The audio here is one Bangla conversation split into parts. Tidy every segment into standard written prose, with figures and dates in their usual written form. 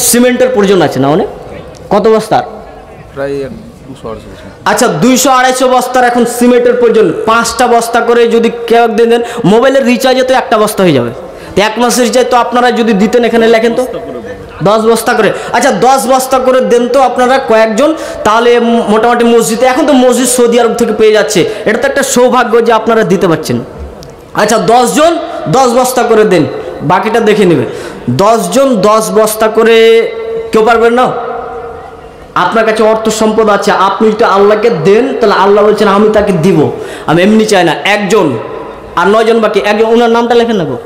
সিমেন্টের প্রয়োজন আছে না অনেক? কত বস্তার? প্রায় 200-250। আচ্ছা 200-250 বস্তার এখন সিমেন্টের প্রয়োজন। 5টা বস্তা করে যদি কেউ দেন, মোবাইলের রিচার্জে তো একটা বস্তা হয়ে যাবে। এক মাসের রিচার্জ তো আপনারা যদি দিতেন, এখানে লেখেন তো 10 বস্তা করে। আচ্ছা 10 বস্তা করে দেন তো আপনারা কয়েকজন, তাহলে মোটামুটি মসজিদে, এখন তো মসজিদ সৌদি আরব থেকে পেয়ে যাচ্ছে, এটা তো একটা সৌভাগ্য যে আপনারা দিতে পারছেন। আচ্ছা 10 জন 10 বস্তা করে দেন, বাকিটা দেখে নেবে। 10 জন 10 বস্তা করে কেউ পারবেন না? আপনার কাছে অর্থ সম্পদ আছে, আপনি যদি আল্লাহকে দেন তাহলে আল্লাহ বলছেন আমি তাকে দিব, আমি এমনি চাই না। একজন আর 9 জন বাকি, একজন ওনার নামটা লেখেন না গো,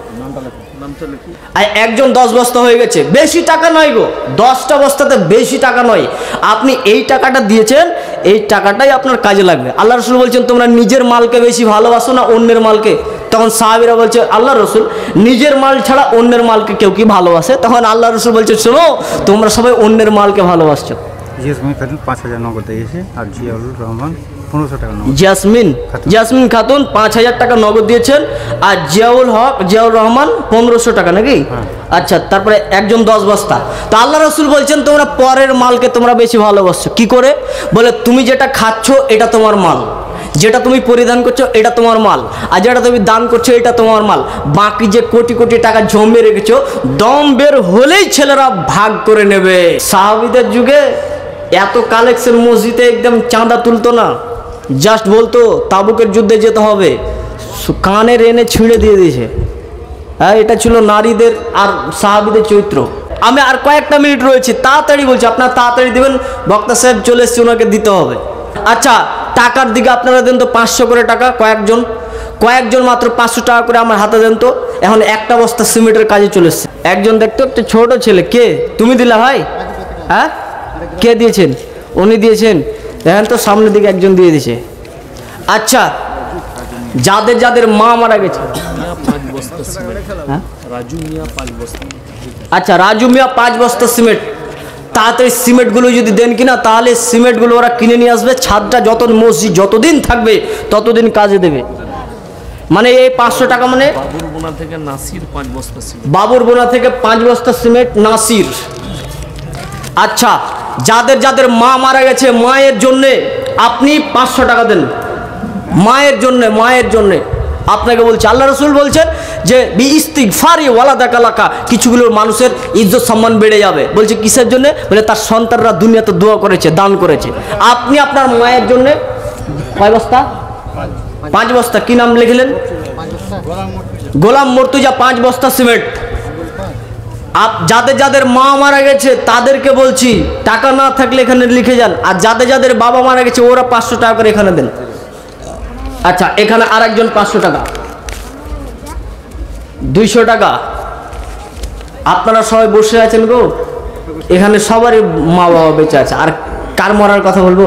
আর একজন 10 বস্তা হয়ে গেছে, বেশি টাকা নয় গো, 10টা বস্তাতে বেশি টাকা নয়। আপনি এই টাকাটা দিয়েছেন, এই টাকাটাই আপনার কাজে লাগবে। আল্লাহ রসুল বলছেন তোমরা নিজের মালকে বেশি ভালোবাসো না অন্যের মালকে? তখন সাহাবীরা বলছে আল্লাহ রসুল নিজের মাল ছাড়া অন্যের মালকে কেউ কি ভালোবাসে? তখন আল্লাহ রসুল বলছে শোনো, তোমরা সবাই অন্যের মালকে ভালোবাসছো। জিয়াসমিন খাতুন 5000 নগদ দিয়েছে, আর জিয়াউল রহমান 1500 টাকা নগদ। জাসমিন খাতুন 5000 টাকা নগদ দিয়েছেন, আর জিয়াউল রহমান 1500 টাকা, নাকি? আচ্ছা, তারপরে একজন 10 বস্তা। তো আল্লাহ রসুল বলছেন তোমরা পরের মালকে তোমরা বেশি ভালোবাসছো। কি করে? বলে তুমি যেটা খাচ্ছ এটা তোমার মাল, যেটা তুমি পরিধান করছো এটা তোমার মাল, আর যেটা তুমি দান করছো এটা তোমার মাল। বাকি যে কোটি কোটি টাকা জমে রেখেছো, দম বের হলেই ছেলেরা ভাগ করে নেবে। সাহাবীদের যুগে এত কালেকশন মসজিদে একদম চাঁদা তুলতো না, জাস্ট বলতো তাবুকের যুদ্ধে যেতে হবে, কানের এনে ছিঁড়ে দিয়ে দিয়েছে। হ্যাঁ, এটা ছিল নারীদের আর সাহাবীদের চরিত্র। আমি আর কয়েকটা মিনিট রয়েছে, তাড়াতাড়ি বলছি, আপনারা তাড়াতাড়ি দেবেন, বক্তা সাহেব চলে এসছে, ওনাকে দিতে হবে। আচ্ছা টাকার দিকে আপনারা দেন তো 500 করে টাকা, কয়েকজন মাত্র 500 টাকা করে আমার হাতে দেন তো। এখন একটা বস্তা সিমেন্টের কাজে চলে এসছে। একজন দেখতো, একটা ছোট ছেলে, কে তুমি দিলা ভাই? হ্যাঁ, কে দিয়েছেন? উনি দিয়েছেন। দেখেন তো সামনের দিকে একজন দিয়ে দিয়েছে। আচ্ছা যাদের মা মারা গেছে, আচ্ছা রাজু মিয়া 5 বস্তা সিমেন্ট, তাড়াতাড়ি সিমেন্টগুলো যদি দেন কিনা, তাহলে সিমেন্টগুলো ওরা কিনে নিয়ে আসবে। ছাদটা মসজিদ যতদিন থাকবে ততদিন কাজে দেবে। মানে এই 500 টাকা মানে বাবুরবোনা থেকে 5 বস্তা সিমেন্ট নাসির। আচ্ছা যাদের মা মারা গেছে, মায়ের জন্যে আপনি 500 টাকা দেন, মায়ের জন্যে আপনাকে বলছে। আল্লাহ রসুল বলছেন যে ইস্তিগফারি ওয়ালাদাকা লাকা, কিছুগুলোর মানুষের ইজ্জত সম্মান বেড়ে যাবে। বলছে কিসের জন্য? বলে তার সন্তানরা দুনিয়াতে দোয়া করেছে, দান করেছে। আপনি আপনার মায়ের জন্য কয় বস্তা? 5 বস্তা। কি নাম লিখলেন? গোলাম মর্তুজা 5 বস্তা সিমেন্ট। যাদের মা মারা গেছে তাদেরকে বলছি টাকা না থাকলে এখানে লিখে যান, আর যাদের বাবা মারা গেছে ওরা 500 টাকা করে এখানে দেন। আচ্ছা এখানে আরেকজন 500 টাকা, 200 টাকা। আপনারা সবাই বসে আছেন গো, এখানে সবারই মা বাবা বেঁচে আছে, আর কার মরার কথা বলবো?